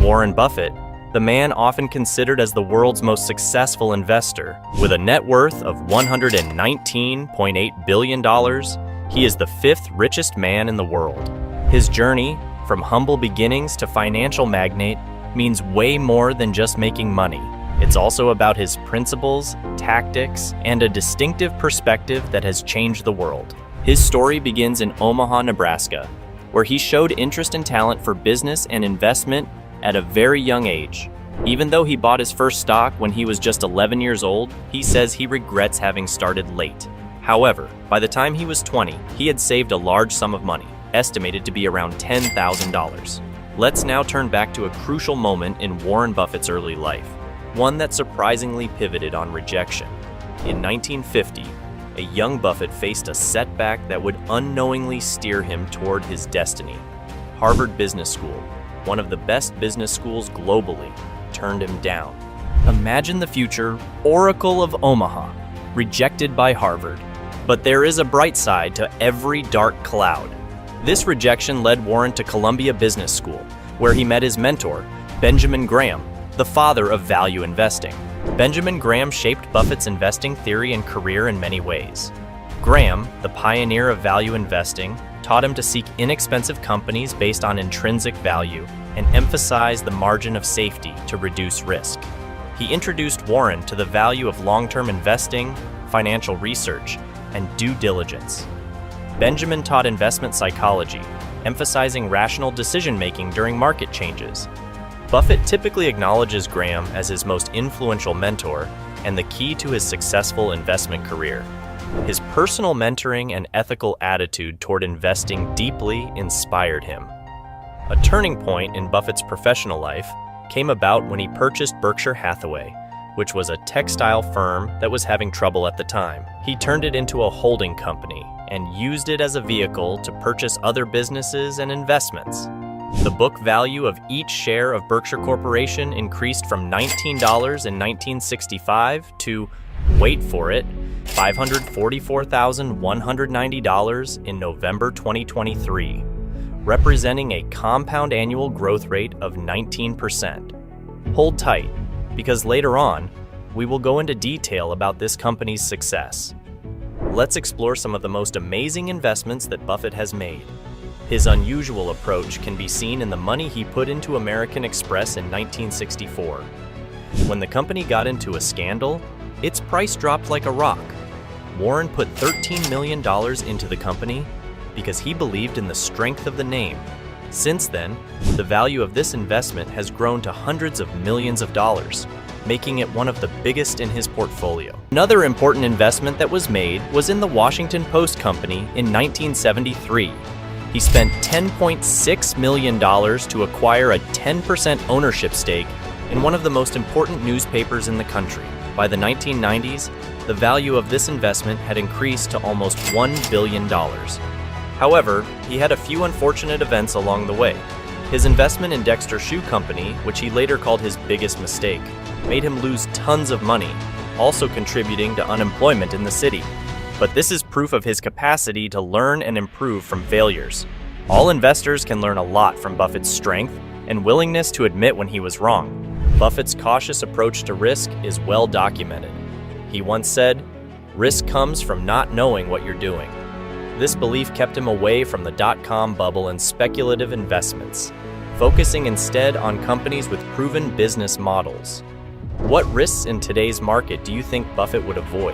Warren Buffett, the man often considered as the world's most successful investor. With a net worth of $119.8 billion, he is the fifth richest man in the world. His journey, from humble beginnings to financial magnate, means way more than just making money. It's also about his principles, tactics, and a distinctive perspective that has changed the world. His story begins in Omaha, Nebraska, where he showed interest and talent for business and investment at a very young age. Even though he bought his first stock when he was just 11 years old, he says he regrets having started late. However, by the time he was 20, he had saved a large sum of money, estimated to be around $10,000. Let's now turn back to a crucial moment in Warren Buffett's early life, one that surprisingly pivoted on rejection. In 1950, a young Buffett faced a setback that would unknowingly steer him toward his destiny. Harvard Business School, one of the best business schools globally, turned him down. Imagine the future Oracle of Omaha, rejected by Harvard. But there is a bright side to every dark cloud. This rejection led Warren to Columbia Business School, where he met his mentor, Benjamin Graham, the father of value investing. Benjamin Graham shaped Buffett's investing theory and career in many ways. Graham, the pioneer of value investing, taught him to seek inexpensive companies based on intrinsic value and emphasize the margin of safety to reduce risk. He introduced Warren to the value of long-term investing, financial research, and due diligence. Benjamin taught investment psychology, emphasizing rational decision-making during market changes. Buffett typically acknowledges Graham as his most influential mentor and the key to his successful investment career. His personal mentoring and ethical attitude toward investing deeply inspired him. A turning point in Buffett's professional life came about when he purchased Berkshire Hathaway, which was a textile firm that was having trouble at the time. He turned it into a holding company and used it as a vehicle to purchase other businesses and investments. The book value of each share of Berkshire Corporation increased from $19 in 1965 to, wait for it, $544,190 in November 2023, representing a compound annual growth rate of 19%. Hold tight, because later on, we will go into detail about this company's success. Let's explore some of the most amazing investments that Buffett has made. His unusual approach can be seen in the money he put into American Express in 1964. When the company got into a scandal, its price dropped like a rock. Warren put $13 million into the company because he believed in the strength of the name. Since then, the value of this investment has grown to hundreds of millions of dollars, making it one of the biggest in his portfolio. Another important investment that was made was in the Washington Post Company in 1973. He spent $10.6 million to acquire a 10% ownership stake in one of the most important newspapers in the country. By the 1990s, the value of this investment had increased to almost $1 billion. However, he had a few unfortunate events along the way. His investment in Dexter Shoe Company, which he later called his biggest mistake, made him lose tons of money, also contributing to unemployment in the city. But this is proof of his capacity to learn and improve from failures. All investors can learn a lot from Buffett's strength and willingness to admit when he was wrong. Buffett's cautious approach to risk is well documented. He once said, "Risk comes from not knowing what you're doing." This belief kept him away from the dot-com bubble and speculative investments, focusing instead on companies with proven business models. What risks in today's market do you think Buffett would avoid?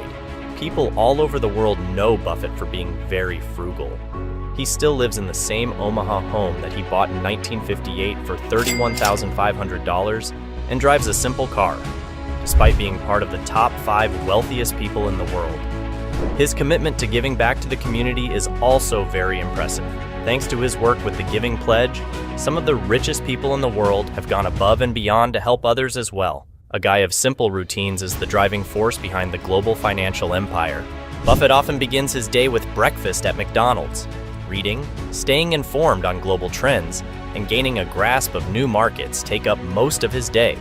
People all over the world know Buffett for being very frugal. He still lives in the same Omaha home that he bought in 1958 for $31,500 and drives a simple car, despite being part of the top 5 wealthiest people in the world. His commitment to giving back to the community is also very impressive. Thanks to his work with the Giving Pledge, some of the richest people in the world have gone above and beyond to help others as well. A guy of simple routines is the driving force behind the global financial empire. Buffett often begins his day with breakfast at McDonald's. Reading, staying informed on global trends, and gaining a grasp of new markets take up most of his day.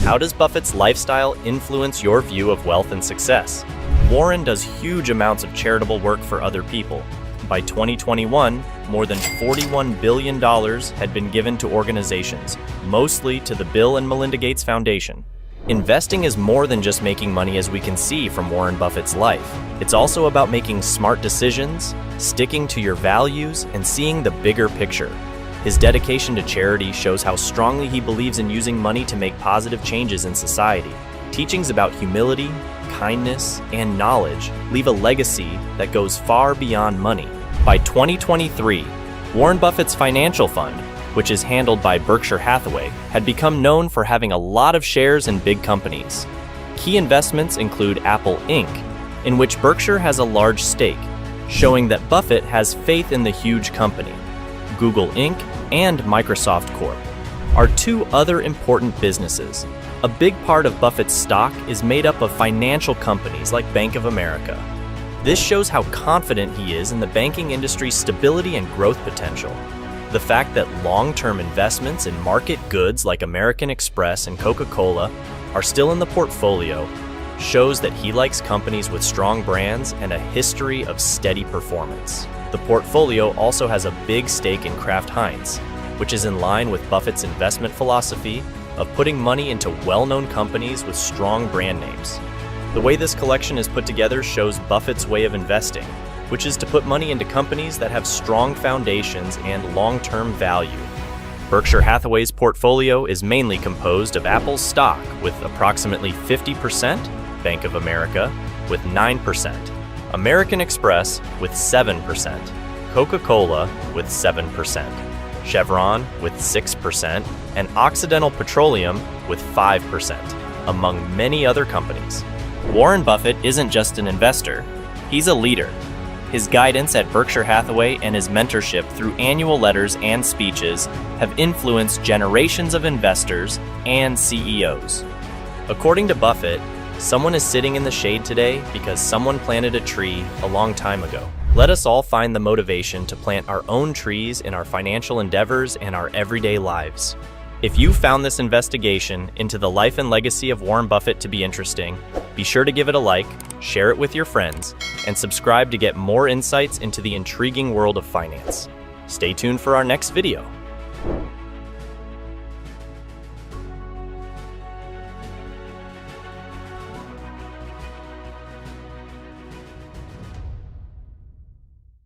How does Buffett's lifestyle influence your view of wealth and success? Warren does huge amounts of charitable work for other people. By 2021, more than $41 billion had been given to organizations, mostly to the Bill and Melinda Gates Foundation. Investing is more than just making money, as we can see from Warren Buffett's life. It's also about making smart decisions, sticking to your values, and seeing the bigger picture. His dedication to charity shows how strongly he believes in using money to make positive changes in society. Teachings about humility, kindness, and knowledge leave a legacy that goes far beyond money. By 2023, Warren Buffett's financial fund, which is handled by Berkshire Hathaway, had become known for having a lot of shares in big companies. Key investments include Apple Inc., in which Berkshire has a large stake, showing that Buffett has faith in the huge company. Google Inc. and Microsoft Corp. are two other important businesses. A big part of Buffett's stock is made up of financial companies like Bank of America. This shows how confident he is in the banking industry's stability and growth potential. The fact that long-term investments in market goods like American Express and Coca-Cola are still in the portfolio shows that he likes companies with strong brands and a history of steady performance. The portfolio also has a big stake in Kraft Heinz, which is in line with Buffett's investment philosophy of putting money into well-known companies with strong brand names. The way this collection is put together shows Buffett's way of investing, which is to put money into companies that have strong foundations and long-term value. Berkshire Hathaway's portfolio is mainly composed of Apple's stock with approximately 50%, Bank of America with 9%, American Express with 7%, Coca-Cola with 7%, Chevron with 6%, and Occidental Petroleum with 5%, among many other companies. Warren Buffett isn't just an investor, he's a leader. His guidance at Berkshire Hathaway and his mentorship through annual letters and speeches have influenced generations of investors and CEOs. According to Buffett, someone is sitting in the shade today because someone planted a tree a long time ago. Let us all find the motivation to plant our own trees in our financial endeavors and our everyday lives. If you found this investigation into the life and legacy of Warren Buffett to be interesting, be sure to give it a like, share it with your friends, and subscribe to get more insights into the intriguing world of finance. Stay tuned for our next video.